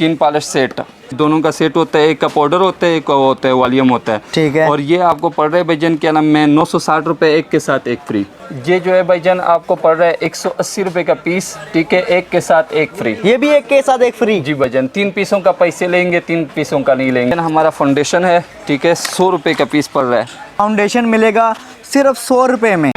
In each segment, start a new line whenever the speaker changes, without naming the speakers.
Skin polish set, दोनों का set होता है, एक का पाउडर होता है, एक का होता है वॉल्यूम होता है।
ठीक है।
और ये आपको पड़ रहा है भाईजान क्या नाम है 960 रुपये, एक के साथ एक फ्री। ये जो है भाईजान आपको पड़ रहा है 180 रुपये का पीस, ठीक है, एक के साथ एक फ्री।
ये भी एक के साथ एक फ्री?
जी भाईजान, 3 पीसों का पैसे लेंगे, 3 पीसों का नहीं लेंगे। हमारा फाउंडेशन है, ठीक है, 100 रुपये का पीस पड़ रहा है।
फाउंडेशन मिलेगा सिर्फ 100 रुपये में।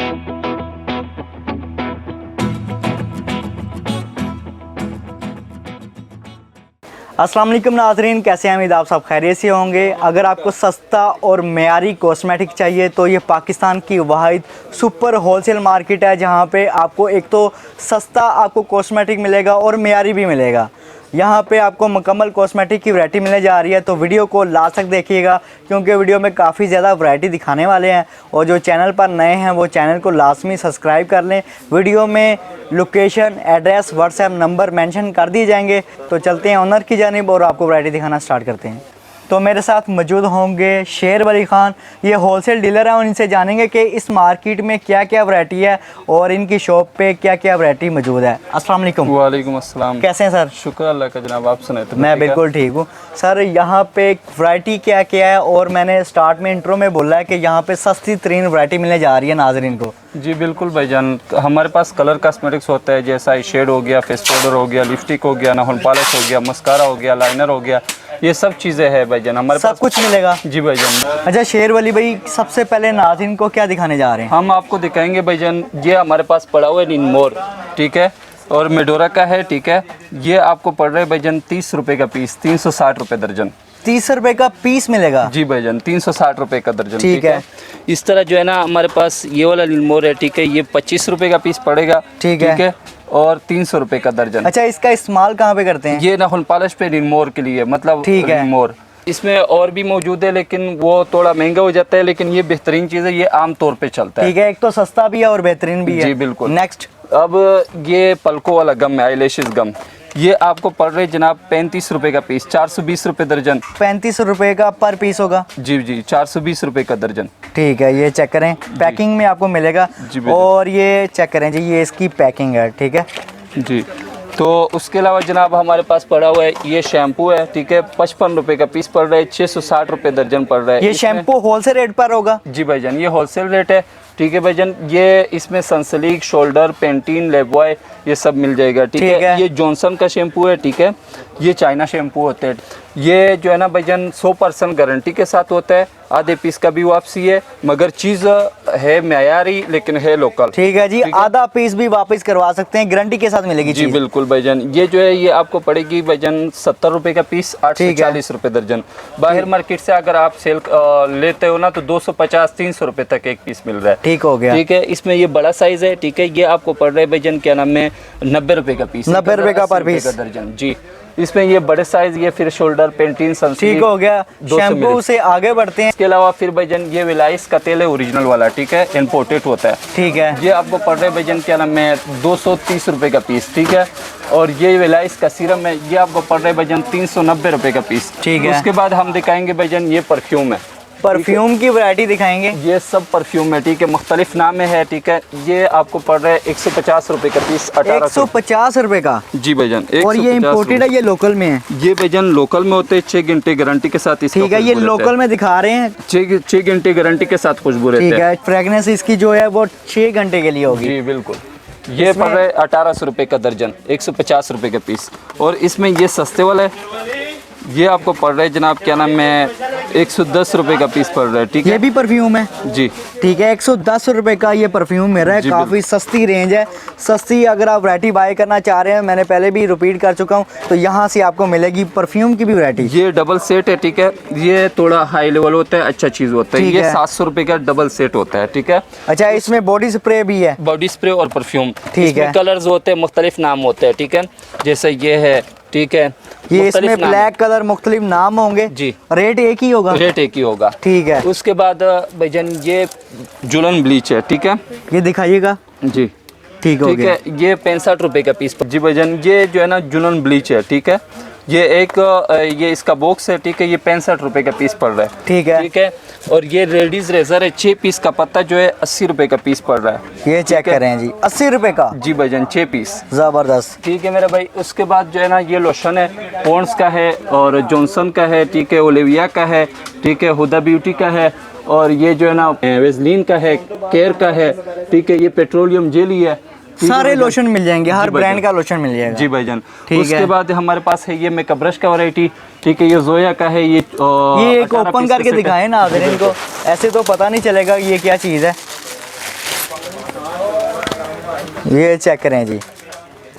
अस्सलाम वालेकुम नाज़रीन, कैसे हैं? उम्मीद आप सब खैरियत से होंगे। अगर आपको सस्ता और मेयारी कॉस्मेटिक चाहिए तो ये पाकिस्तान की वाहिद सुपर होलसेल मार्केट है, जहाँ पे आपको एक तो सस्ता आपको कॉस्मेटिक मिलेगा और मेयारी भी मिलेगा। यहाँ पे आपको मुकम्मल कॉस्मेटिक की वैरायटी मिलने जा रही है, तो वीडियो को लास्ट तक देखिएगा क्योंकि वीडियो में काफ़ी ज़्यादा वैरायटी दिखाने वाले हैं। और जो चैनल पर नए हैं वो चैनल को लाजमी सब्सक्राइब कर लें। वीडियो में location, address, WhatsApp number mention कर दिए जाएंगे। तो चलते हैं ऑनर की जानिब और आपको वैरायटी दिखाना स्टार्ट करते हैं। तो मेरे साथ मौजूद होंगे शेर वली खान, ये होलसेल डीलर हैं, और इनसे जानेंगे कि इस मार्केट में क्या क्या वैरायटी है और इनकी शॉप पे क्या क्या वैरायटी मौजूद है। अस्सलाम वालेकुम।
वालेकुम अस्सलाम।
कैसे हैं सर?
शुक्र अल्लाह का जनाब, आप सुनाए? तो
मैं बिल्कुल ठीक हूँ सर। यहाँ पे वैरायटी क्या क्या है, और मैंने स्टार्ट में इंट्रो में बोला है कि यहाँ पे सस्ती तरीन वैरायटी मिलने जा रही है नाज़रीन को।
जी बिल्कुल भाईजान, हमारे पास कलर कॉस्मेटिक्स होता है, जैसा आई शेड हो गया, फेस पाउडर हो गया, लिपस्टिक हो गया, नाखून पॉलिश हो गया, मस्कारा हो गया, लाइनर हो गया, ये सब चीज़ें हैं भाईजान हमारे
सब
पास।
कुछ मिलेगा?
जी भाईजान।
अच्छा शेर वली भाई, सबसे पहले नाज़रीन को क्या दिखाने जा रहे हैं?
हम आपको दिखाएंगे भाईजान, ये हमारे पास पड़ा हुआ है निनमोर, ठीक है, और मेडोरा का है, ठीक है। ये आपको पड़ रहा है भाईजान 30 रुपये का पीस, 360 रुपये दर्जन।
30 रुपये का पीस मिलेगा?
जी भाईजान, 360 रुपये का दर्जन,
ठीक है।
इस तरह जो है ना हमारे पास ये वाला निनमोर है, ठीक है, ये 25 रुपये का पीस पड़ेगा,
ठीक है,
और 300 रुपये का दर्जन।
अच्छा, इसका इस्तेमाल कहाँ पे करते हैं?
ये नाखून पॉलिश पे निनमोर के लिए, मतलब
ठीक है।
निनमोर इसमें और भी मौजूद है, लेकिन वो थोड़ा महंगा हो जाता है, लेकिन ये बेहतरीन चीज़ है, ये आम तौर पे चलता है।
ठीक है, एक तो सस्ता भी है और बेहतरीन भी है।
जी बिल्कुल।
नेक्स्ट,
अब ये पलकों वाला गम है, आईलैशेस गम, ये आपको पड़ रहे जनाब 35 रुपये का पीस, 420 रुपये दर्जन।
35 रुपये का पर पीस होगा? जी
जी, 420 रुपये का दर्जन।
ठीक है, ये चेक करें, पैकिंग में आपको मिलेगा। और ये चेक करें जी, ये इसकी पैकिंग है, ठीक है
जी। तो उसके अलावा जनाब हमारे पास पड़ा हुआ है ये शैम्पू है, ठीक है, 55 रुपये का पीस पड़ रहा है, 660 रुपये दर्जन पड़ रहा है।
ये शैम्पू होलसेल रेट पर होगा?
जी भाईजान, ये होलसेल रेट है, ठीक है भाईजान। ये इसमें सनसिल्क, शोल्डर, पेंटीन, लेबॉय, ये सब मिल जाएगा, ठीक है। ये जॉनसन का शैम्पू है, ठीक है, ये चाइना शैम्पू होते हैं। ये जो है ना भाईजान 100% गारंटी के साथ होता है, आधे पीस का भी वापसी है, मगर चीज़ है मयारी लेकिन है लोकल।
ठीक है जी, आधा पीस भी वापस करवा सकते हैं, गारंटी के साथ मिलेगी
जी बिल्कुल भाईजान। ये जो है ये आपको पड़ेगी भाईजान 70 रुपये का पीस, 840 रुपये दर्जन। बाहर मार्केट से अगर आप सेल लेते हो ना तो 250-300 रुपये तक एक पीस मिल रहा है।
ठीक हो गया, ठीक
है। इसमें ये बड़ा साइज है, ठीक है, ये आपको पड़ रहा है भाईजान क्या नाम है 90 रुपये का पीस,
90 रुपये का पर पीस
दर्जन। जी, इसमें ये बड़े साइज, ये फिर शोल्डर, पेंटीन, सनसिल्क।
ठीक हो गया। शैम्पू से आगे बढ़ते हैं।
इसके अलावा फिर भाईजान ये विलाइस का तेल है, ओरिजिनल वाला, ठीक है, इम्पोर्टेड होता है,
ठीक है।
ये आपको पड़ रहा है भाईजान क्या नाम है 230 रुपये का पीस, ठीक है। और ये विलाइस का सीरम है, ये आपको पड़ रहा है भाईजान 390 रुपये का पीस,
ठीक है।
उसके बाद हम दिखाएंगे भाईजान ये परफ्यूम है,
परफ्यूम की वैरायटी दिखाएंगे।
ये सब परफ्यूम है, ठीक है, मुख्तलिफ नाम है, ठीक है। ये आपको पड़ रहा है 150 रुपये का पीस,
150 रुपये का?
जी भाईजान।
और ये इम्पोर्टेड है, ये लोकल में है?
ये भाईजान लोकल में होते हैं, 6 घंटे गारंटी के साथ।
ठीक है, ये लोकल में दिखा रहे हैं,
6 घंटे गारंटी के साथ खुशबू रहती है।
ठीक है, फ्रेगनेंस इसकी जो है वो 6 घंटे के लिए होगी।
जी बिल्कुल। ये पड़ रहा है 1800 रुपये का दर्जन, 150 रुपये का पीस। और इसमें ये सस्ते वाला है, ये आपको पड़ रहा है जनाब क्या नाम है 110 रुपये का पीस पड़ रहा है, ठीक है।
ये भी परफ्यूम है?
जी
ठीक है, 110 रुपये का ये परफ्यूम मेरा है, काफ़ी सस्ती रेंज है। सस्ती अगर आप वैरायटी बाय करना चाह रहे हैं, मैंने पहले भी रिपीट कर चुका हूँ, तो यहाँ से आपको मिलेगी परफ्यूम की भी वैरायटी।
ये डबल सेट है, ठीक है, ये थोड़ा हाई लेवल होता है, अच्छा चीज़ होता है। ये 700 रुपये का डबल सेट होता है, ठीक है।
अच्छा, इसमें बॉडी स्प्रे भी है?
बॉडी स्प्रे और परफ्यूम,
ठीक है।
कलर्स होते हैं, मुख्तलिफ नाम होते हैं, ठीक है, जैसे ये है, ठीक है,
ये इसमें ब्लैक कलर मुख्तलिफ नाम होंगे
जी।
रेट एक ही होगा?
रेट एक ही होगा,
ठीक है।
उसके बाद भाईजान ये जुलन ब्लीच है, ठीक है,
ये दिखाइएगा
जी,
ठीक हो गया।
है, ये 65 रुपये का पीस। जी भाईजान, ये जो है ना जुलन ब्लीच है, ठीक है, ये एक ये इसका बॉक्स है, ठीक है, ये 65 रुपए का पीस पड़ रहा है।
ठीक है।
ठीक है। और ये लेडीज रेजर है, 6 पीस का पत्ता जो है 80 रुपए का पीस पड़ रहा है।
ये चेक करें जी, 80 रुपए का।
जी भाईजान, 6 पीस।
जबरदस्त।
ठीक है मेरा भाई। उसके बाद जो है ना, ये लोशन है, पॉन्ड्स का है और जॉनसन का है, ठीक है, ओलिविया का है, ठीक है, हुदा ब्यूटी का है, और ये जो है ना वेजलिन का है, केयर का है, ठीक है, ये पेट्रोलियम जेली है।
सारे लोशन मिल जाएंगे, हर ब्रांड का लोशन मिल जाएगा।
जी भाईजान।
ठीक
उसके
है।
बाद हमारे पास है ये मेकअप ब्रश का वैरायटी, ठीक है, ये जोया का है। ये
एक ओपन करके दिखाएं ना नाज़रीन को, ऐसे तो पता नहीं चलेगा ये क्या चीज़ है। ये चेक करें जी,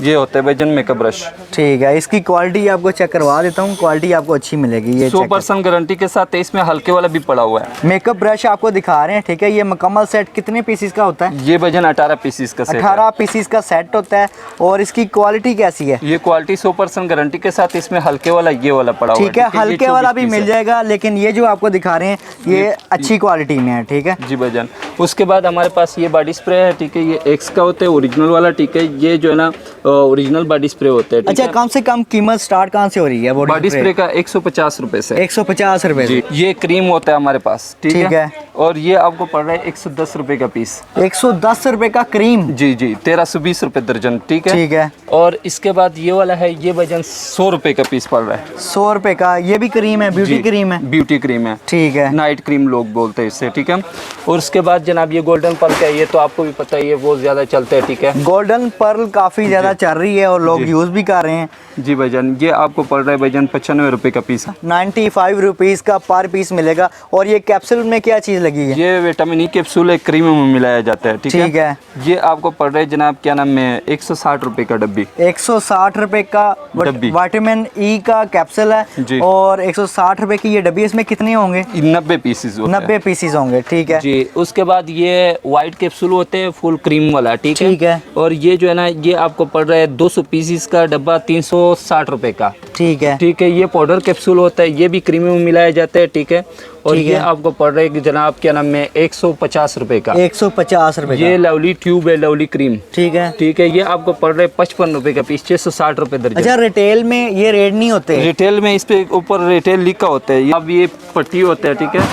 ये होता है भाईजान मेकअप ब्रश।
ठीक है। इसकी क्वालिटी आपको चेक करवा देता हूँ, क्वालिटी आपको अच्छी मिलेगी। ये
100% गारंटी के साथ है। इसमें हल्के वाला भी पड़ा हुआ है।
मेकअप ब्रश आपको दिखा रहे हैं, ठीक है। ये मुकम्मल सेट कितने पीसीस का होता है?
ये भाईजान 18 पीसीस का सेट
18 पीसीस का सेट होता है। और इसकी क्वालिटी कैसी है?
ये क्वालिटी 100% गारंटी के साथ, इसमें हल्के वाला ये वाला पड़ा हुआ है।
ठीक है, हल्के वाला भी मिल जाएगा, लेकिन ये जो आपको दिखा रहे हैं ये अच्छी क्वालिटी में है। ठीक है
जी भाईजान। उसके बाद हमारे पास ये बॉडी स्प्रे है, ठीक है, ये एक्स का होता है, ओरिजिनल वाला, ठीक है। ये जो है ना ओरिजिनल बॉडी स्प्रे होता है।
अच्छा, कम से कम कीमत स्टार्ट कहाँ से हो रही है
बॉडी स्प्रे का? 150 रुपए से।
150 रुपए
जी। ये क्रीम होता है हमारे पास, ठीक है। और ये आपको पड़ रहा है 110 रुपए का पीस।
110 रुपए का क्रीम?
जी जी, 1320 रुपए दर्जन, ठीक है।
ठीक है।
और इसके बाद ये वाला है, ये वजन 100 रुपए का पीस पड़ रहा है।
100 रुपए का। ये भी क्रीम है, ब्यूटी क्रीम है?
ब्यूटी क्रीम है,
ठीक है।
नाइट क्रीम लोग बोलते हैं इससे, ठीक है। और उसके बाद जनाब ये गोल्डन पर्ल का, ये तो आपको भी पता है, ये बहुत ज्यादा चलता है, ठीक है।
गोल्डन पर्ल काफी ज्यादा चल रही है और लोग यूज भी कर रहे हैं।
जी भाईजान। ये आपको पड़ रहा है भाईजान 95 रुपए का पीस।
95 रुपीज का पर पीस मिलेगा। और ये कैप्सूल में क्या चीज लगी है?
ये विटामिन ई कैप्सूल है, क्रीम में मिलाया जाता है, ठीक है। ये आपको पड़ रहा है जनाब, क्या नाम है, 160 रुपए का डब्बी।
160 रुपए का विटामिन ई का कैप्सूल है और 160 रुपए की ये डब्बी। इसमें कितने होंगे?
90 पीसेस।
90 पीसेस होंगे, ठीक है
जी। उसके बाद ये व्हाइट कैप्सूल होते हैं, फुल क्रीम वाला, ठीक है।
ठीक है।
और ये जो है ना, ये आपको पड़ रहा है 200 पीसेस का डब्बा, 360 रुपए का,
ठीक है।
ठीक है। ये पाउडर कैप्सूल होता है, ये भी क्रीम में मिलाया जाता है, ठीक है। और ये आपको पड़ रहा है कि जनाब, क्या नाम है, 150 रुपए का।
150 रुपए।
ये लवली ट्यूब है, लवली क्रीम,
ठीक है।
ठीक है। ये आपको पड़ रहा है 55 रुपए का पीस, 660 रुपए दर्जन।
अच्छा, रिटेल में ये रेट नहीं होते?
रिटेल में इस पे ऊपर रिटेल लिखा होता है। अब ये पट्टी होता है, ठीक है,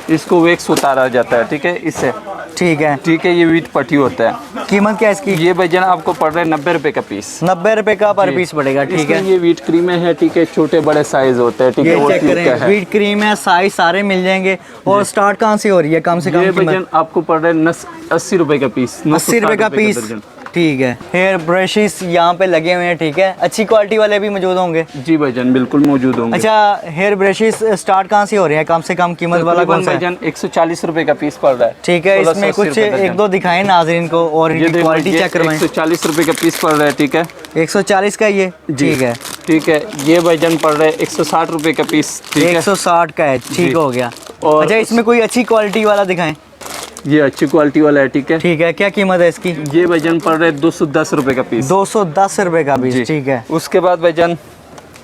इसको वैक्स उतारा जाता है, ठीक है, इससे,
ठीक है।
ठीक है। ये विद पट्टी होता है।
कीमत क्या है इसकी?
ये भाईजान आपको पड़ रहा है 90 रुपए का पीस।
90 रुपए का पर पीस पड़ेगा, ठीक है।
ये व्हीट क्रीम है, ठीक है, छोटे बड़े साइज होते हैं, ठीक है।
ये चेक करें, व्हीट क्रीम है, साइज सारे मिल जाएंगे। और स्टार्ट कहाँ से हो रही है? कम से कम
ये भाईजान आपको पड़ रहा है 80 रुपए का पीस।
80 रुपए का पीस, ठीक है। हेयर ब्रशेस यहाँ पे लगे हुए हैं, ठीक है। अच्छी क्वालिटी वाले भी मौजूद होंगे?
जी भाईजान, बिल्कुल मौजूद होंगे।
अच्छा, हेयर ब्रशेस स्टार्ट कहाँ से हो रहे हैं? कम से कम कीमत वाला कौन सा है?
भाईजान 140 रुपए का पीस पड़ रहा है,
ठीक है। इसमें कुछ एक दो दिखाएं नाज़रीन को और इनकी क्वालिटी चेक करवाएं।
140 रुपए का पीस पड़ रहा है, ठीक है।
140 का ये, ठीक है,
ठीक है। ये भाईजान पड़ रहा है 160 रुपए का पीस, ठीक है।
160 का है, ठीक हो गया।
और
अच्छा, इसमें कोई अच्छी क्वालिटी वाला दिखाएं।
ये अच्छी क्वालिटी वाला है, ठीक है।
ठीक है। क्या कीमत है इसकी?
ये भाईजान पड़ रहा है 210 रुपए का पीस।
210 रुपए का पीस, ठीक है।
उसके बाद भाईजान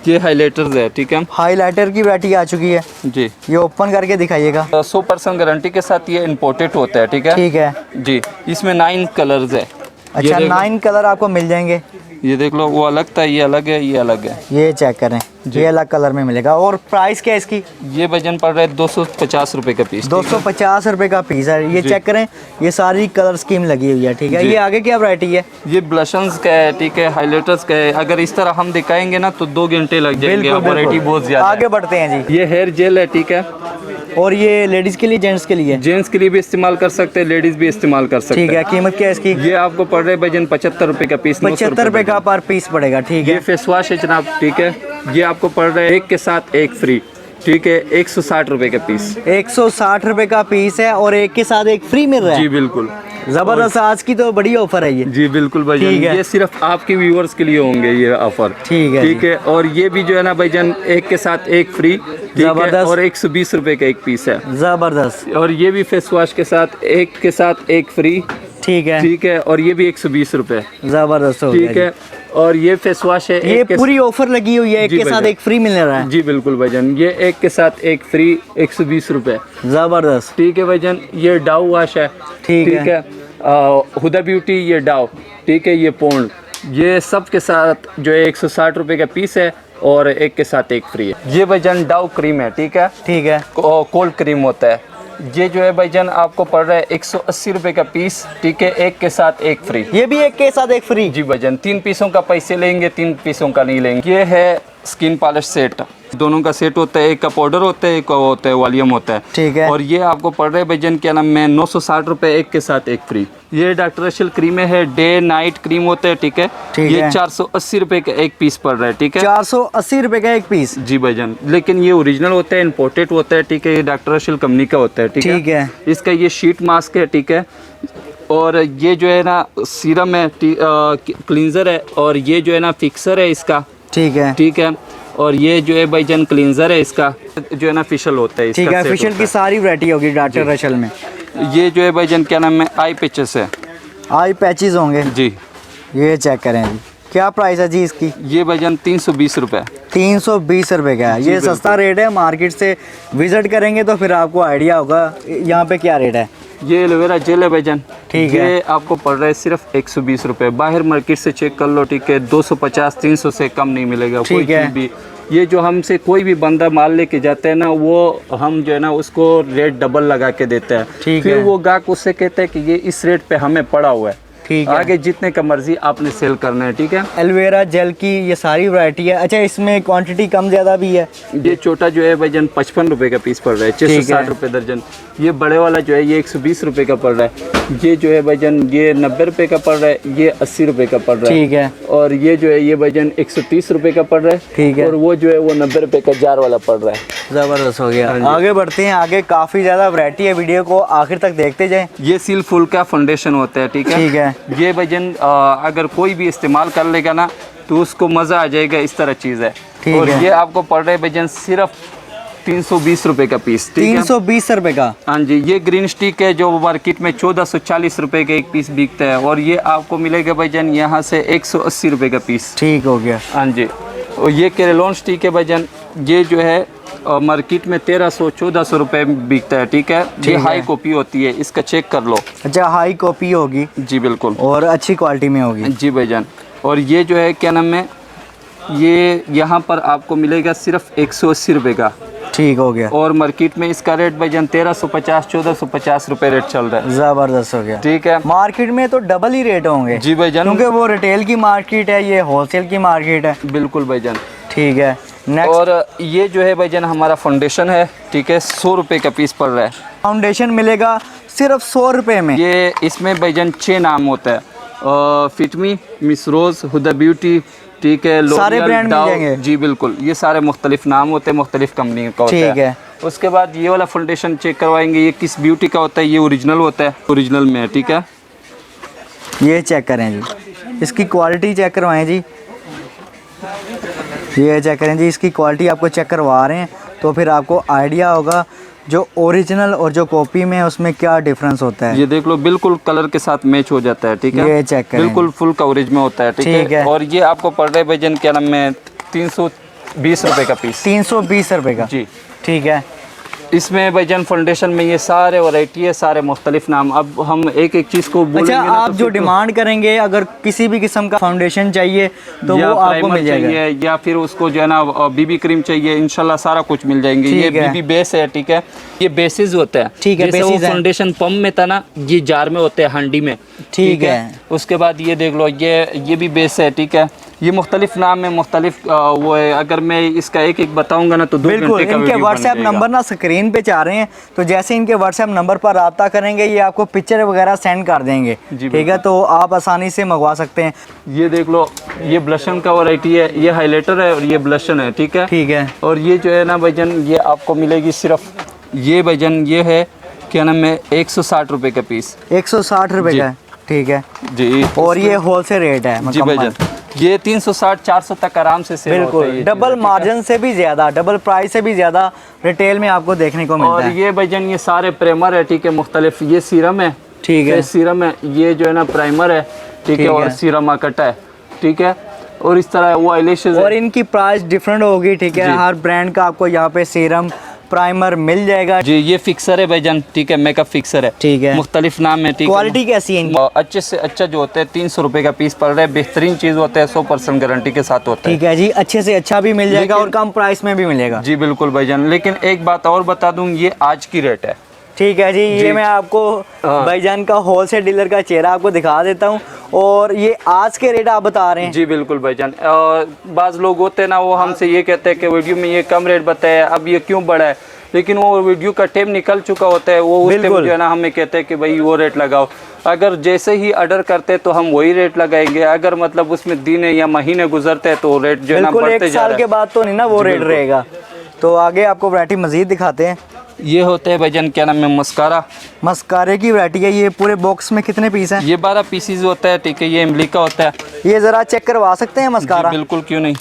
ये हाइलाइटर्स है, ठीक है।
हाइलाइटर की वैरायटी आ चुकी है
जी।
ये ओपन करके दिखाइएगा।
100% गारंटी के साथ ये इम्पोर्टेड होता है, ठीक है।
ठीक है
जी। इसमें 9 कलर्स है।
अच्छा, 9 कलर आपको मिल जाएंगे।
ये देख लो, वो अलग था, ये अलग है, ये अलग है।
ये चेक करें, ये अलग कलर में मिलेगा। और प्राइस क्या है इसकी?
ये वजन पड़ रहा है 250 रुपए का पीस।
250 रुपए का पीस है। ये चेक करें, ये सारी कलर स्कीम लगी हुई है, ठीक है। ये आगे क्या वैरायटी है?
ये ब्लशंस का है, ठीक है, हाइलाइटर्स का है। अगर इस तरह हम दिखाएंगे ना तो 2 घंटे लग जाएंगे, वैरायटी बहुत ज्यादा।
आगे बढ़ते हैं जी।
ये हेयर जेल है, ठीक है।
और ये लेडीज के लिए, जेंट्स के लिए?
जेंट्स के लिए भी इस्तेमाल कर सकते हैं, लेडीज भी इस्तेमाल कर सकते हैं।
ठीक है। कीमत क्या है इसकी?
ये आपको पड़ रहा है वजन 75 रुपए का पीस।
75 रुपए का पर पीस पड़ेगा, ठीक
ये
है।
फेस वॉश है जनाब, ठीक है। ये आपको पड़ रहा है एक के साथ एक फ्री, ठीक है, 160 रुपए का पीस।
160 रुपए का पीस है और एक के साथ एक फ्री मिल रहा है।
जी बिल्कुल,
जबरदस्त। आज की तो बड़ी ऑफर है ये।
जी बिल्कुल भाईजान, ये सिर्फ आपके व्यूअर्स के लिए होंगे ये ऑफर,
ठीक है,
ठीक है। और ये भी जो है ना भाईजान, एक के साथ एक फ्री, ठीक है, और 120 रुपए का एक पीस है।
जबरदस्त।
और ये भी फेस वॉश के साथ एक फ्री,
ठीक है,
ठीक है। और ये भी 120 रुपए,
जबरदस्त,
ठीक है। और ये फेस वॉश है,
ये पूरी ऑफर लगी हुई है, एक के साथ एक फ्री मिल रहा है।
जी बिल्कुल भाईजान, ये एक के साथ एक फ्री, 120 रुपए,
जबरदस्त,
ठीक है भाईजान। ये डाव वॉश है,
ठीक है।
हुदा ब्यूटी, ये डाव, ठीक है, ये पॉन्ड, ये सब के साथ जो है 160 रुपए का पीस है। और एक के साथ एक फ्री है। ये भाईजान डाउ क्रीम है, ठीक है,
ठीक है।
कोल्ड क्रीम होता है। ये जो है भाईजान आपको पड़ रहा है 180 रुपए का पीस, ठीक है, एक के साथ एक फ्री।
ये भी एक के साथ एक फ्री?
जी भाईजान, 3 पीसों का पैसे लेंगे, 3 पीसों का नहीं लेंगे। ये है स्किन पॉलिश सेट, दोनों का सेट होता है, एक का पाउडर होता है, एक का होता है वॉल्यूम होता है,
ठीक है।
और ये आपको पड़ रहा है भाईजान क्या नाम है 960 रुपए, एक के साथ एक फ्री। ये डॉक्टर रशल क्रीमें है, डे नाइट क्रीम होता है, ठीक है,
ठीक
ये
है।
480 रुपए का एक पीस पड़ रहा है, ठीक है,
480 रुपए का एक पीस?
जी भाईजान, लेकिन ये ओरिजिनल होता है, इम्पोर्टेड होता है, ठीक है, ये डॉक्टर रशल कंपनी का होता है, ठीक है। इसका ये शीट मास्क है, ठीक है, और ये जो है ना सीरम है, क्लींजर है, और ये जो है ना फिक्सर है इसका,
ठीक है,
ठीक है, और ये जो है भाईजान क्लींजर है इसका, जो है ना फेशियल होता है,
ठीक है। फेशियल की सारी वैरायटी होगी डॉक्टर रशल में।
ये जो है भाईजान क्या नाम है आई पैचेस है,
आई पैचेस होंगे
जी।
ये चेक करें जी, क्या प्राइस है जी इसकी?
ये भाईजान 320 रुपए।
320 रुपए का है, ये सस्ता रेट है। मार्केट से विजिट करेंगे तो फिर आपको आइडिया होगा यहाँ पे क्या रेट है।
ये एलोवेरा जेल है भाईजान,
ठीक है,
ये आपको पड़ रहा है सिर्फ 120 रुपए। बाहर मार्केट से चेक कर लो, ठीक है, 250-300 से कम नहीं मिलेगा कोई चीज़ भी। ये जो हमसे कोई भी बंदा माल लेके जाता है ना, वो हम जो है ना उसको रेट डबल लगा के देते हैं, फिर वो गाहक उससे कहता है कि ये इस रेट पे हमें पड़ा हुआ है,
ठीक है।
आगे जितने का मर्जी आपने सेल करना है, ठीक है।
एलोवेरा जेल की ये सारी वैरायटी है। अच्छा, इसमें क्वांटिटी कम ज़्यादा भी है?
ये छोटा जो है भाईजान 55 रुपए का पीस पड़ रहा है, 660 रुपए दर्जन। ये बड़े वाला जो है ये 120 रुपए का पड़ रहा है। ये जो है भाईजान ये 90 रुपए का पड़ रहा है, ये 80 रुपए का पड़ रहा है,
ठीक है।
और ये जो है ये भाईजान 130 रुपए का पड़ रहा है,
ठीक है,
और वो जो है वो 90 रुपए का जार वाला पड़ रहा है।
ज़बरदस्त हो गया। आगे बढ़ते हैं, आगे काफ़ी ज़्यादा वैरायटी है, वीडियो को आखिर तक देखते जाएं।
ये सील फुल का फाउंडेशन होता है, ठीक है,
ठीक है।
ये भाईजान अगर कोई भी इस्तेमाल कर लेगा ना तो उसको मज़ा आ जाएगा, इस तरह चीज़ है। और ये आपको पड़ रहा है भाईजान सिर्फ 320 रुपए का पीस, ठीक है,
320 रुपए का।
हाँ जी। ये ग्रीन स्टिक है जो मार्केट में 1440 रुपए का एक पीस बिकता है, और ये आपको मिलेगा भाईजान यहाँ से 180 रुपए का पीस,
ठीक हो गया।
हाँ जी। और ये केरेलॉन स्टिक है भाईजान, ये जो है मार्केट में 1300-1400 रुपए बिकता है, ठीक है, ये हाई कॉपी होती है, इसका चेक कर लो।
अच्छा, हाई कॉपी होगी?
जी बिल्कुल,
और अच्छी क्वालिटी में होगी?
जी भाईजान। और ये जो है क्या नाम है, ये यहाँ पर आपको मिलेगा सिर्फ 180 रुपए का,
ठीक हो गया।
और मार्केट में इसका रेट भाईजान 1350-1450 रुपए रेट चल रहा है।
जबरदस्त हो गया,
ठीक है।
मार्केट में तो डबल ही रेट होंगे?
जी भाईजान,
क्योंकि वो रिटेल की मार्केट है, ये होलसेल की मार्केट है।
बिल्कुल भाईजान,
ठीक है। नेक्स्ट,
और ये जो है भाईजान हमारा फाउंडेशन है, ठीक है, 100 रुपए का पीस पड़ रहा है।
फाउंडेशन मिलेगा सिर्फ 100 रुपए में?
ये इसमें भाईजान 6 नाम होता है, फिटमी, मिस रोज, हुदा ब्यूटी, ठीक है,
सारे ब्रांड मिल जाएंगे?
जी बिल्कुल, ये सारे मुख्तलिफ नाम होते हैं, मुख्तलिफ कंपनी का होता है।
ठीक है।
उसके बाद ये वाला फाउंडेशन चेक करवाएंगे, ये किस ब्यूटी का होता है, ये ओरिजिनल होता है, ओरिजिनल में है, ठीक है।
ये चेक करें जी, इसकी क्वालिटी चेक करवाएं जी, ये चेक करें जी, इसकी क्वालिटी आपको चेक करवा रहे हैं तो फिर आपको आइडिया होगा जो ओरिजिनल और जो कॉपी में है उसमें क्या डिफरेंस होता है।
ये देख लो, बिल्कुल कलर के साथ मैच हो जाता है, ठीक है,
ये चेक करें,
बिल्कुल फुल कवरेज में होता है, ठीक है। और ये आपको पड़ रहा है भाईजान क्या नाम है 320 रुपए का पीस।
320 रुपए का,
जी,
ठीक है।
इसमें भाईजान फाउंडेशन में ये सारे वैरायटी है, सारे मुख्तलिफ नाम। अब हम एक एक चीज़ को बोलेंगे।
अच्छा, आप जो डिमांड करेंगे, अगर किसी भी किस्म का फाउंडेशन चाहिए तो वो आपको मिल जाएगा,
या फिर उसको जो है ना बीबी क्रीम चाहिए, इंशाल्लाह सारा कुछ मिल जाएंगे। ये बीबी बेस है, ठीक है, ये बेसिस होता है,
ठीक है।
जैसे वो फाउंडेशन पंप में था ना, ये जार में होते हैं, हांडी में,
ठीक है।
उसके बाद ये देख लो, ये भी बेस है, ठीक है। ये मुख्तलिफ नाम है, मुख्तलिफ वो है। अगर मैं इसका एक एक बताऊंगा ना तो 2 घंटे का वीडियो बन जाएगा।
इनके व्हाट्सएप नंबर ना स्क्रीन पे चाह रहे हैं, तो जैसे इनके व्हाट्सएप नंबर पर रब्ता करेंगे ये आपको पिक्चर वगैरह सेंड कर देंगे, ठीक है, तो आप आसानी से मंगवा सकते हैं।
ये देख लो, ये ब्लशन का वैरायटी है, ये हाईलाइटर है और ये ब्लशन है, ठीक है,
ठीक है।
और ये जो है ना भाईजान, ये आपको मिलेगी सिर्फ, ये भाईजान ये है क्या नाम है 160 रुपए का पीस।
160 रुपए का, ठीक है
जी।
और ये होलसेल रेट है
जी भाईजान, ये 360-400 तक आराम से सेल होता है।
बिल्कुल, डबल मार्जिन से भी ज़्यादा, डबल प्राइस से भी ज़्यादा रिटेल में आपको देखने को मिलता है।
और ये भाईजान ये सारे प्राइमर है, ठीक है, मुख्तलिफ। ये सीरम है,
ठीक है,
सीरम है, ये जो है ना प्राइमर है, ठीक है, और सीरम आकट है, ठीक है, और इस तरह वो आईलैशेस
और इनकी प्राइस डिफरेंट होगी, ठीक है, हर ब्रांड का आपको यहाँ पे सीरम प्राइमर मिल जाएगा।
जी ये फिक्सर है भाईजान, ठीक है, मेकअप फिक्सर है,
ठीक है,
मुख्तलिफ नाम है, ठीक है।
क्वालिटी कैसी है इनकी?
अच्छे से अच्छा जो होता है 300 रुपए का पीस पड़ रहा है, बेहतरीन चीज़ होता है, 100% गारंटी के साथ होता है।
ठीक है जी, अच्छे से अच्छा भी मिल जाएगा और कम प्राइस में भी मिलेगा।
जी बिल्कुल भाईजान, लेकिन एक बात और बता दूं, ये आज की रेट है।
ठीक है जी, ये मैं आपको भाईजान का होलसेल डीलर का चेहरा आपको दिखा देता हूँ, और ये आज के रेट आप बता रहे हैं।
जी बिल्कुल भाईजान, बाज़ लोग होते हैं ना, वो हमसे ये कहते हैं कि वीडियो में ये कम रेट बताया, अब ये क्यों बढ़ा है, लेकिन वो वीडियो का टाइम निकल चुका होता है, वो उस टाइम जो है ना हमें कहते हैं कि भाई वो रेट लगाओ। अगर जैसे ही ऑर्डर करते तो हम वही रेट लगाएंगे, अगर मतलब उसमें दिन या महीने गुजरते हैं तो रेट जो है ना बढ़ते जा रहा है।
एक साल के बाद तो नहीं ना वो रेट रहेगा। तो आगे आपको वैरायटी मजीद दिखाते हैं।
ये होते हैं भाईजान, क्या नाम है, मस्कारा।
मस्कारे की वैरायटी है। ये पूरे बॉक्स में कितने पीस हैं?
ये 12 पीसीज होता है, ठीक है। ये इमली का होता है।
ये ज़रा चेक करवा सकते हैं मस्कारा?
बिल्कुल, क्यों नहीं,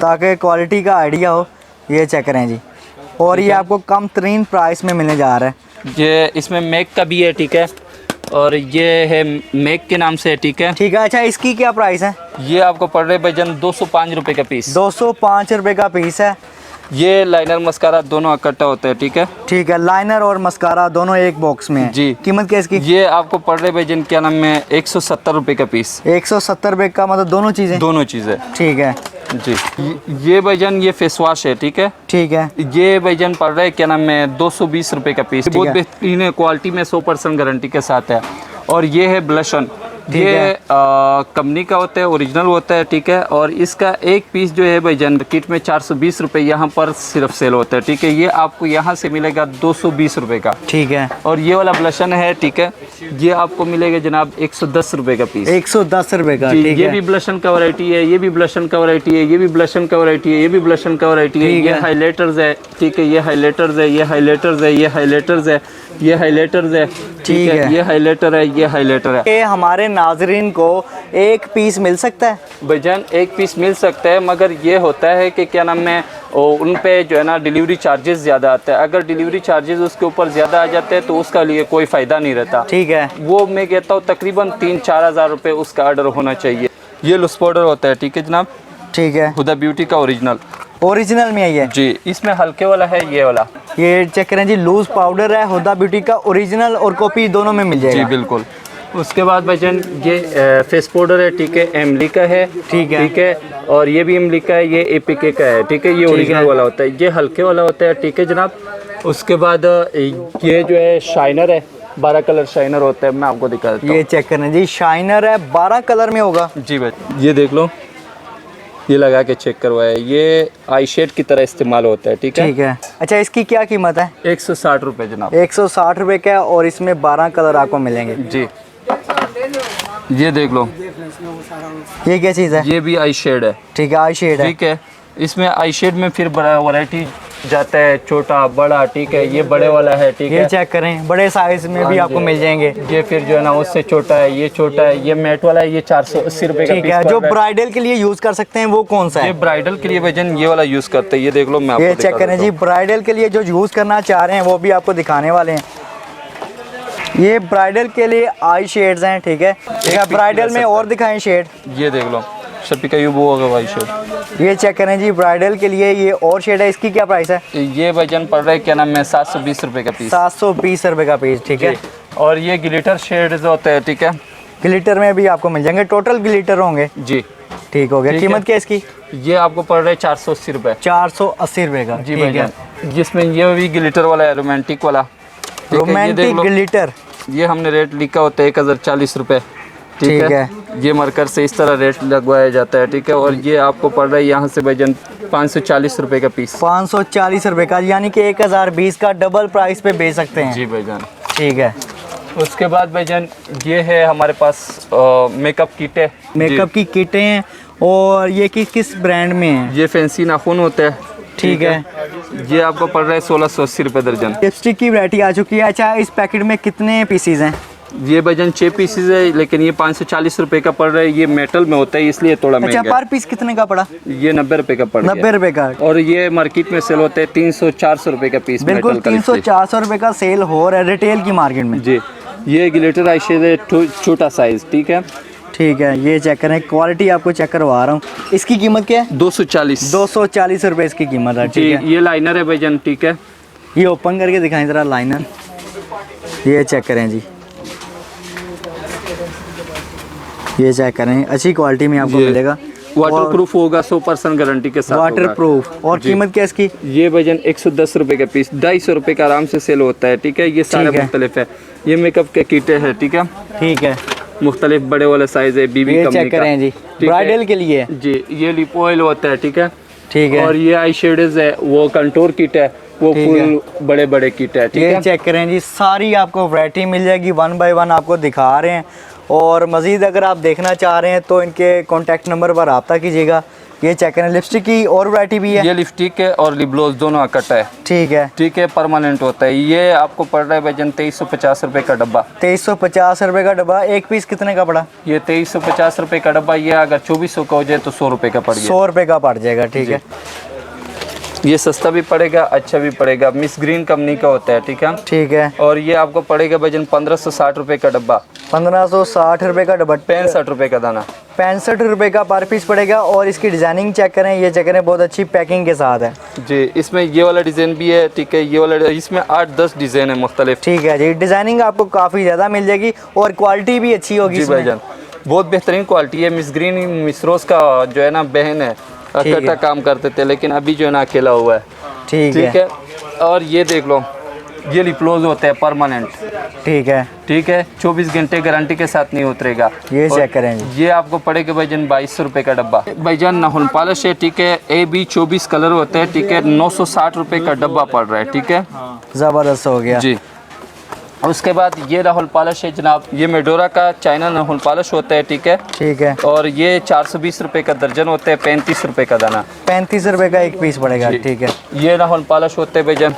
ताकि क्वालिटी का आइडिया हो। ये चेक करें जी, और ये आपको कम तरीन प्राइस में मिलने जा रहा है।
ये इसमें मैक का भी है, ठीक है, और ये है मैक के नाम से, ठीक है।
ठीक है, अच्छा इसकी क्या प्राइस है?
ये आपको पड़ रहे भाईजान 205 रुपए का पीस।
205 रुपए का पीस है।
ये लाइनर मस्कारा दोनों इकट्ठा होता है, ठीक है।
ठीक है, लाइनर और मस्कारा दोनों एक बॉक्स में है।
जी।
कीमत क्या इसकी?
ये आपको पड़ रहे भाईजान, क्या नाम है, 170 रुपए का पीस।
170 रुपए का, मतलब दोनों चीज़ें?
दोनों चीज़ें।
ठीक है
जी। ये भाईजान ये फेस वॉश है, ठीक है।
ठीक है,
ये भाईजान पड़ रहा है, क्या नाम है, 220 रुपए का पीस। बहुत बेहतरीन है, क्वालिटी में 100% गारंटी के साथ है। और ये है ब्लशन, ये कंपनी का होता है, ओरिजिनल होता है, ठीक है। और इसका एक पीस जो है भाईजान किट में 420 रुपए यहाँ पर सिर्फ सेल होता है, ठीक है। ये आपको यहाँ से मिलेगा 220 रुपए का।
ठीक है।
और ये वाला ब्लशन है, ठीक है, ये आपको मिलेगा जनाब 110 रुपए का पीस।
110 रुपए का,
ठीक है। ये भी ब्लशन का वैरायटी है, ये भी ब्लशन का वैरायटी है, ये भी ब्लशन का वैरायटी है, ये भी ब्लशन का वैरायटी है। ये हाइलाइटर्स है, ठीक है, ये हाइलाइटर्स है, ये हाइलाइटर्स है, ये हाइलाइटर्स है, ये हाइलाइटर्स है, ठीक है। ये हाइलाइटर है, ये हाइलाइटर है।
ये हमारे नाजरीन को एक पीस मिल सकता है?
भाईजान एक पीस मिल सकता है, मगर ये होता है कि क्या नाम है, उन पे जो है ना डिलीवरी चार्जेस ज़्यादा आता है। अगर डिलीवरी चार्जेस उसके ऊपर ज़्यादा आ जाते हैं तो उसका लिए कोई फ़ायदा नहीं रहता।
ठीक है,
वो मैं कहता हूँ तकरीबन 3-4 हज़ार रुपये उसका ऑर्डर होना चाहिए। ये लुस पाउडर होता है, ठीक है जनाब।
ठीक है,
हुदा ब्यूटी का ओरिजिनल
में आई है
जी। इसमें हल्के वाला है, ये वाला।
ये चेक करें जी, लूज पाउडर है, हुदा ब्यूटी का ओरिजिनल और कॉपी दोनों में मिल जाएगा।
जी बिल्कुल। उसके बाद भाईजान ये फेस पाउडर है, ठीक है, एमली का है, ठीक है, और ये भी एमली का है, ये एपीके का है, ठीक है। ये ओरिजिनल वाला होता है, ये हल्के वाला होता है, ठीक है जनाब। उसके बाद ये जो है शाइनर है, 12 कलर शाइनर होता है, मैं आपको दिखा देता हूँ।
ये चेक करें जी, शाइनर है, 12 कलर में होगा।
जी भाई, ये देख लो, ये लगा के चेक करवाया, ये आई शेड की तरह इस्तेमाल होता है, ठीक है।
ठीक है, अच्छा इसकी क्या कीमत है?
160 रुपये जनाब।
160 रुपये का, और इसमें 12 कलर आपको मिलेंगे।
जी। ये देख लो,
ये क्या चीज़ है?
ये भी आई शेड है,
ठीक है, आई शेड है।
ठीक है। इसमें आई शेड में फिर बड़ा वैरायटी जाता है, छोटा बड़ा, ठीक है। ये बड़े वाला है, ठीक है।
ये चेक करें, बड़े साइज में भी आपको मिल जाएंगे।
ये फिर जो है ना उससे छोटा है, ये छोटा है, ये मैट वाला है, ये 480 रुपये का
ठीक है। जो ब्राइडल के लिए यूज कर सकते हैं वो कौन सा है?
ये ब्राइडल के लिए भाईजान ये वाला यूज करते हैं, ये देख लो, मैं आपको
ये चेक करें जी, ब्राइडल के लिए जो यूज करना चाह रहे हैं वो भी आपको दिखाने वाले हैं। ये ब्राइडल के लिए आई शेड्स हैं, ठीक है। ब्राइडल में और दिखाएं शेड।
ये देख लो, शफीका यूब होगा भाई शेड।
ये चेक करें जी, ब्राइडल के लिए ये और शेड है। इसकी क्या प्राइस है?
ये भाईजान पड़ रहा है, क्या नाम है, 720 रुपये का पीस।
720 रुपये का पीस, ठीक है।
और ये ग्लिटर शेड जो होते हैं, ठीक है,
ग्लिटर में भी आपको मिल जाएंगे, टोटल ग्लिटर होंगे जी। ठीक हो गया। कीमत क्या इसकी?
ये आपको पड़ रहा है 480 रुपये।
480 रुपये का,
जी भाईजान। जिसमें ये भी ग्लिटर वाला है, रोमांटिक वाला,
रोमांटिक ग्लिटर।
ये हमने रेट लिखा होता है 1040 रुपये, ठीक है। ये मार्कर से इस तरह रेट लगवाया जाता है, ठीक है। और ये आपको पड़ रहा है यहाँ से भाईजान 540 रुपये का पीस।
540 रुपये का, यानी कि 1020 का डबल प्राइस पे बेच सकते हैं।
जी भाईजान,
ठीक है।
उसके बाद भाईजान ये है हमारे पास मेकअप किट।
मेकअप की किटें हैं, और ये किस ब्रांड में है?
ये फैंसी नाखून होता है,
ठीक है।
ये आपको पड़ रहा है 1680 रुपये दर्जन।
लिपस्टिक की वैरायटी आ चुकी है। अच्छा, इस पैकेट में कितने पीसीज हैं?
ये भाईजान 6 पीसेज है, लेकिन ये 540 रुपये का पड़ रहा है। ये मेटल में होता है इसलिए थोड़ा महंगा।
अच्छा, पर पीस कितने का पड़ा?
ये 90 रुपये का पड़ रहा है।
90 रुपये का।
और ये मार्केट में सेल होते हैं 300-400 रुपये का पीस।
बिल्कुल, 300-400 रुपये का सेल हो रहा है रिटेल की मार्केट में।
जी। ये ग्लिटर आई शेड है, छोटा साइज, ठीक है।
ठीक है, ये चेक करें, क्वालिटी आपको चेक करवा रहा हूँ। इसकी कीमत क्या है?
240।
240 रुपये इसकी कीमत है।
जी,
ठीक है,
ये लाइनर है भाईजान, ठीक है।
ये ओपन करके दिखाएं ज़रा लाइनर, ये चेक करें जी, ये चेक करें, अच्छी क्वालिटी में आपको मिलेगा।
वाटर प्रूफ होगा, 100% गारंटी के साथ
वाटर प्रूफ। और कीमत क्या है इसकी?
ये भाईजान 110 रुपए का पीस, 250 रुपए का आराम से सेल होता है, ठीक है। ये सारे मुख्तलिफ है, ये मेकअप के किटे है, ठीक है।
ठीक है,
मुख्तलिफ बड़े वाले साइज है, बीबी कंपनी का।
चेक करें जी, ब्राइडल के लिए
जी। ये लिप ऑयल होता है, ठीक है।
ठीक है,
और ये आई शेडोज है, वो कंटूर किट है, वो फुल बड़े बड़े किट है, ठीक है।
चेक करें जी, सारी आपको वैरायटी मिल जाएगी, 1 बाय 1 आपको दिखा रहे हैं। और मज़ीद अगर आप देखना चाह रहे हैं तो इनके कॉन्टैक्ट नंबर पर रब्ता कीजिएगा। ये चेक करें, लिपस्टिक की और वैरायटी भी है।
ये लिपस्टिक है और लिप ग्लॉस दोनों इकट्ठा है,
ठीक है।
ठीक है, परमानेंट होता है। ये आपको पड़ रहा है भाईजान 2350 रुपए का डब्बा।
2350 रुपए का डब्बा। एक पीस कितने का पड़ा?
ये 2350 रुपए का डब्बा। ये अगर 2400 का हो जाए तो 100 रुपए का पड़ गया।
100 रुपए का पड़ जाएगा, ठीक है।
ये सस्ता भी पड़ेगा, अच्छा भी पड़ेगा। मिस ग्रीन कंपनी का होता है, ठीक है।
ठीक है,
और ये आपको पड़ेगा भाईजान 1560 रुपए का डब्बा।
1560 रुपए का डब्बा,
65 रुपए का दाना।
65 रुपए का पर पीस पड़ेगा। और इसकी डिजाइनिंग चेक करें, ये चेक करें, बहुत अच्छी पैकिंग के साथ है
जी। इसमें ये वाला डिज़ाइन भी है, ठीक है। ये वाला, इसमें 8-10 डिज़ाइन है मुख्तलिफ,
ठीक है जी। डिजाइनिंग आपको काफ़ी ज़्यादा मिल जाएगी और क्वालिटी भी अच्छी होगी
जी भाईजान। बहुत बेहतरीन क्वालिटी है। मिस ग्रीन मिस रोज का जो है ना बहन है, इकट्ठा काम करते थे, लेकिन अभी जो है ना अकेला हुआ है,
ठीक
है। और ये देख लो, ये लिप्लोज होता है परमानेंट,
ठीक है,
ठीक है। 24 घंटे गारंटी के साथ नहीं उतरेगा।
ये चेक करें जी।
ये आपको पड़ेगा भाईजान 2200 रुपए का डब्बा। भाईजान नाखून पॉलिश है, ठीक है। AB 24 कलर होते हैं, ठीक है। 960 रुपए का डब्बा पड़ रहा है, ठीक है।
ज़बरदस्त हो गया
जी। उसके बाद ये नाखून पॉलिश है जनाब, ये मेडोरा का चाइना नाखून पॉलिश होता है, ठीक है।
ठीक है,
और ये 420 रुपए का दर्जन होता है, 35 रुपए का दाना।
35 रुपए का एक पीस पड़ेगा, ठीक है।
ये नाखून पॉलिश होते हैं भाईजान,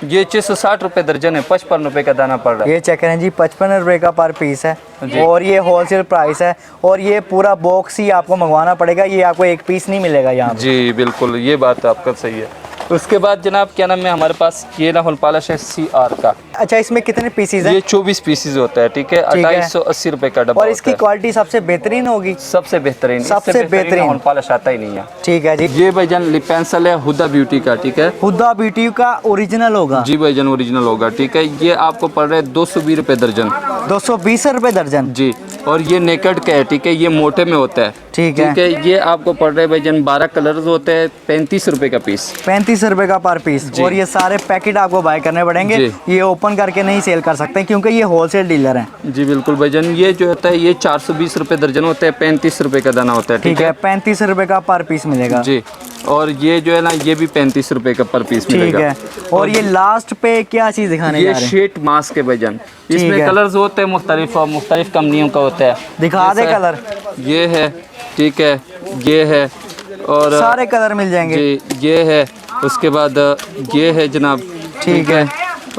ये 660 रुपए दर्जन है, 55 रुपए का दाना पड़ रहा है।
ये चेक करें जी, 55 रुपए का पर पीस है और ये होलसेल प्राइस है। और ये पूरा बॉक्स ही आपको मंगवाना पड़ेगा, ये आपको एक पीस नहीं मिलेगा यहाँ पे।
जी बिल्कुल, ये बात आपका सही है। उसके बाद जनाब क्या नाम है, हमारे पास ये नाखून पॉलिश है CR का।
अच्छा, इसमें कितने पीसीज हैं?
ये 24 पीसीज होता है, ठीक है। 2880 रुपए का डब्बा।
और इसकी क्वालिटी सबसे बेहतरीन होगी?
सबसे बेहतरीन,
सबसे बेहतरीन
नाखून पॉलिश आता ही नहीं है,
ठीक है जी।
ये भाईजान लिप पेंसिल है हुदा ब्यूटी का, ठीक है।
हुदा ब्यूटी का ओरिजिनल होगा?
जी भाईजान ओरिजिनल होगा, ठीक है। ये आपको पड़ रहा है 220 रुपए दर्जन।
220 रुपए दर्जन,
जी। और ये नेकेड का है, ठीक है। ये मोटे में होता है,
ठीक है।
ये आपको पड़ रहा है भाईजान 12 कलर्स होते हैं, 35 रुपए का पीस।
35 रुपए का पर पीस। और ये सारे पैकेट आपको बाय करने पड़ेंगे, ये ओपन करके नहीं सेल कर सकते क्योंकि ये होलसेल डीलर हैं।
जी बिल्कुल भाईजान। ये जो होता है ये 420 रुपए दर्जन होता है, 35 रुपए का दाना होता है,
ठीक है। 35 रुपए का पर पीस मिलेगा
जी। और ये जो है ना, ये भी 35 रुपए का पर पीस मिलेगा,
ठीक है। और ये लास्ट पे क्या चीज़ दिखाने जा रहे हैं?
ये शीट मास्क है भाईजान, इसमें कलर्स होते हैं मुख्तलिफ और मुख्तलिफ कंपनियों का होता है।
दिखा दे कलर।
ये है, ठीक है, ये है, और
सारे कलर मिल जाएंगे
जी। ये है, उसके बाद ये है जनाब, ठीक है।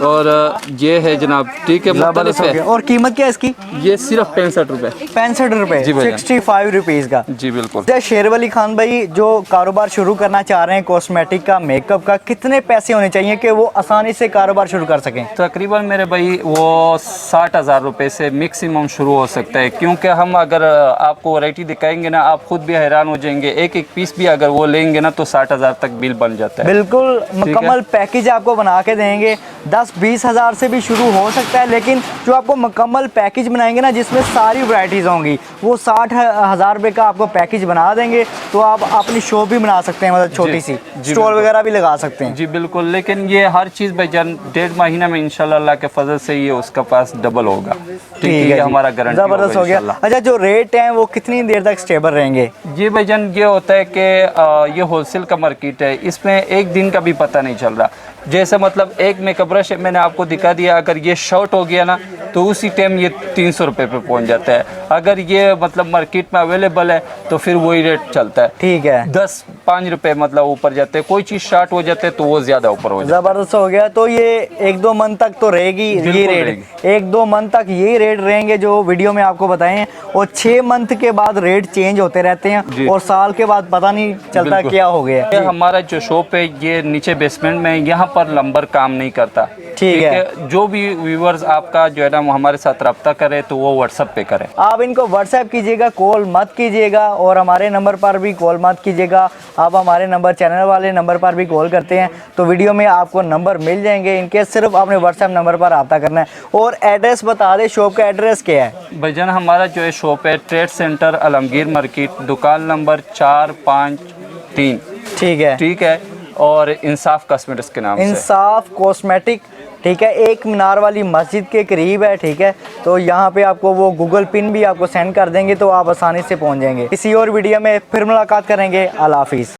और ये है जनाब, ठीक है, मुख्तलिफ है।
और कीमत क्या है इसकी?
ये सिर्फ 65 रुपए।
65 रुपए, 65 रुपीज़ का।
जी बिल्कुल।
शेर अली खान भाई, जो कारोबार शुरू करना चाह रहे हैं कॉस्मेटिक का, मेकअप का, कितने पैसे होने चाहिए कि वो आसानी से कारोबार शुरू कर सकें?
तकरीबन मेरे भाई वो 60,000 रुपये से मैक्सिमम शुरू हो सकता है, क्योंकि हम अगर आपको वैरायटी दिखाएंगे ना, आप खुद भी हैरान हो जाएंगे। एक एक पीस भी अगर वो लेंगे ना तो 60,000 तक बिल बन जाता है।
बिल्कुल मुकम्मल पैकेज आपको बना के देंगे। 10-20 हज़ार से भी शुरू हो सकता है, लेकिन जो आपको मुकम्मल पैकेज बनाएंगे ना, जिसमें सारी वैरायटीज़ होंगी, वो 60,000 रुपये का आपको पैकेज बना देंगे। तो आप अपनी शॉप भी बना सकते हैं, मतलब छोटी सी स्टॉल वगैरह भी लगा सकते हैं।
जी बिल्कुल। लेकिन ये हर चीज़ भाईजान 1.5 महीना में इंशाल्लाह अल्लाह के फजल से ये उसका पास डबल होगा, ठीक है। हमारा गारंटी
ज़बरदस्त हो गया। अच्छा, जो रेट हैं वो कितनी देर तक स्टेबल रहेंगे?
ये भाईजान ये होता है कि ये होलसेल का मार्केट है, इसमें एक दिन का भी पता नहीं चल रहा। जैसे मतलब एक मेकअप ब्रश मैंने आपको दिखा दिया, अगर ये शॉर्ट हो गया ना तो उसी टाइम ये 300 रुपये पे पहुंच जाता है। अगर ये मतलब मार्केट में अवेलेबल है तो फिर वही रेट चलता है,
ठीक है।
10-5 रुपये मतलब ऊपर जाते हैं। कोई चीज़ शॉर्ट हो जाते है तो वो ज़्यादा ऊपर हो जाता है।
ज़बरदस्त हो गया। तो ये 1-2 मंथ तक तो रहेगी ये रेट, 1-2 मंथ तक ये रेट रहेंगे जो वीडियो में आपको बताए हैं। और 6 मंथ के बाद रेट चेंज होते रहते हैं और साल के बाद पता नहीं चलता क्या हो गया।
हमारा जो शॉप है ये नीचे बेसमेंट में, यहाँ पर लंबर काम नहीं करता,
ठीक है।
जो भी व्यूवर्स आपका जो है ना हमारे साथ रब्ता करे तो वो व्हाट्सएप पे करें।
आप इनको व्हाट्सएप कीजिएगा, कॉल मत कीजिएगा, और हमारे नंबर पर भी कॉल मत कीजिएगा। आप हमारे नंबर, चैनल वाले नंबर पर भी कॉल करते हैं तो वीडियो में आपको नंबर मिल जाएंगे। इनके सिर्फ आपने व्हाट्सएप नंबर पर रब्ता करना है। और एड्रेस बता दें, शॉप का एड्रेस क्या है?
भाईजान हमारा जो है शॉप है ट्रेड सेंटर आलमगीर मार्केट, दुकान नंबर 453। ठीक है। और इंसाफ कॉस्मेटिक्स के नाम से।
इंसाफ कॉस्मेटिक, ठीक है, एक मीनार वाली मस्जिद के करीब है। ठीक है, तो यहाँ पे आपको वो गूगल पिन भी आपको सेंड कर देंगे तो आप आसानी से पहुँच जाएंगे। किसी और वीडियो में फिर मुलाकात करेंगे। अल्लाह हाफिज़।